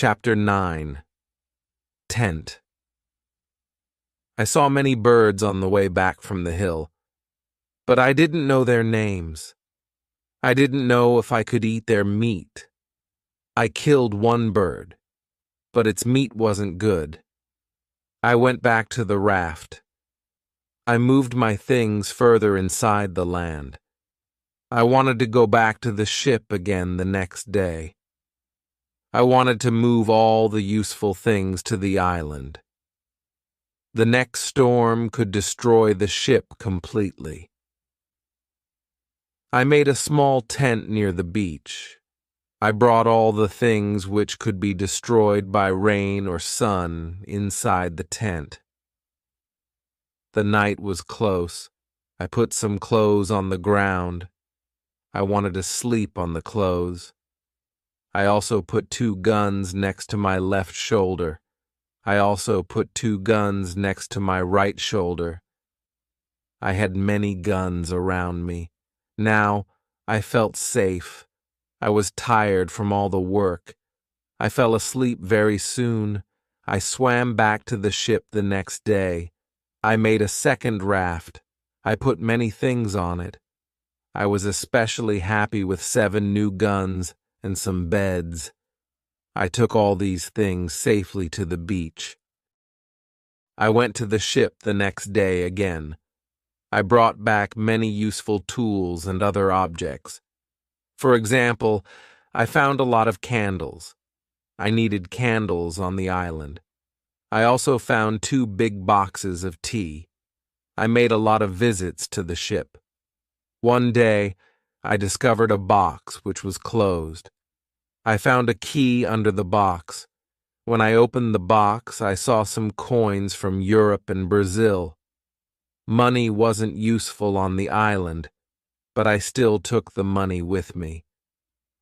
Chapter 9. Tent. I saw many birds on the way back from the hill, but I didn't know their names. I didn't know if I could eat their meat. I killed one bird, but its meat wasn't good. I went back to the raft. I moved my things further inside the land. I wanted to go back to the ship again the next day. I wanted to move all the useful things to the island. The next storm could destroy the ship completely. I made a small tent near the beach. I brought all the things which could be destroyed by rain or sun inside the tent. The night was close. I put some clothes on the ground. I wanted to sleep on the clothes. I also put 2 guns next to my left shoulder. I also put 2 guns next to my right shoulder. I had many guns around me. Now I felt safe. I was tired from all the work. I fell asleep very soon. I swam back to the ship the next day. I made a second raft. I put many things on it. I was especially happy with 7 new guns and some beds. I took all these things safely to the beach. I went to the ship the next day again. I brought back many useful tools and other objects. For example, I found a lot of candles. I needed candles on the island. I also found 2 big boxes of tea. I made a lot of visits to the ship. One day, I discovered a box which was closed. I found a key under the box. When I opened the box, I saw some coins from Europe and Brazil. Money wasn't useful on the island, but I still took the money with me.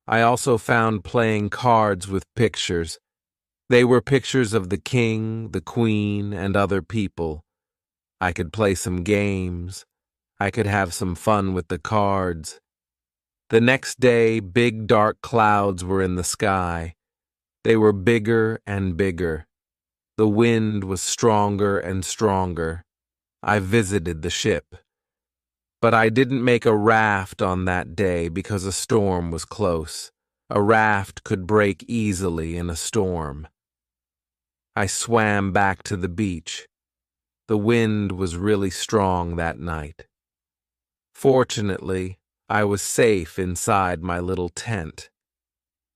I also found playing cards with pictures. They were pictures of the king, the queen, and other people. I could play some games. I could have some fun with the cards. The next day, big dark clouds were in the sky. They were bigger and bigger. The wind was stronger and stronger. I visited the ship. But I didn't make a raft on that day because a storm was close. A raft could break easily in a storm. I swam back to the beach. The wind was really strong that night. Fortunately, I was safe inside my little tent.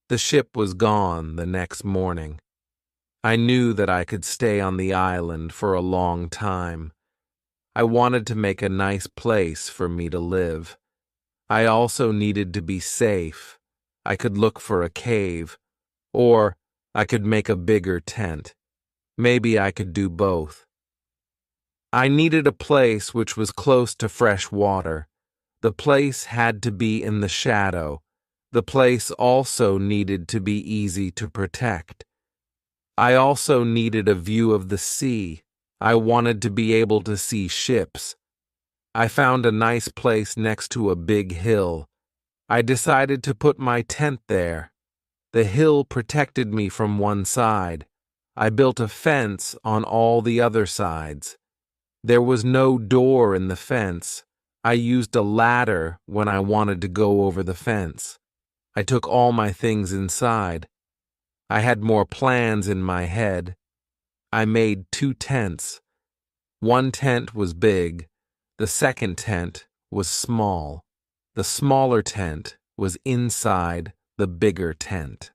The ship was gone the next morning. I knew that I could stay on the island for a long time. I wanted to make a nice place for me to live. I also needed to be safe. I could look for a cave, or I could make a bigger tent. Maybe I could do both. I needed a place which was close to fresh water. The place had to be in the shadow. The place also needed to be easy to protect. I also needed a view of the sea. I wanted to be able to see ships. I found a nice place next to a big hill. I decided to put my tent there. The hill protected me from one side. I built a fence on all the other sides. There was no door in the fence. I used a ladder when I wanted to go over the fence. I took all my things inside. I had more plans in my head. I made 2 tents. One tent was big. The second tent was small. The smaller tent was inside the bigger tent.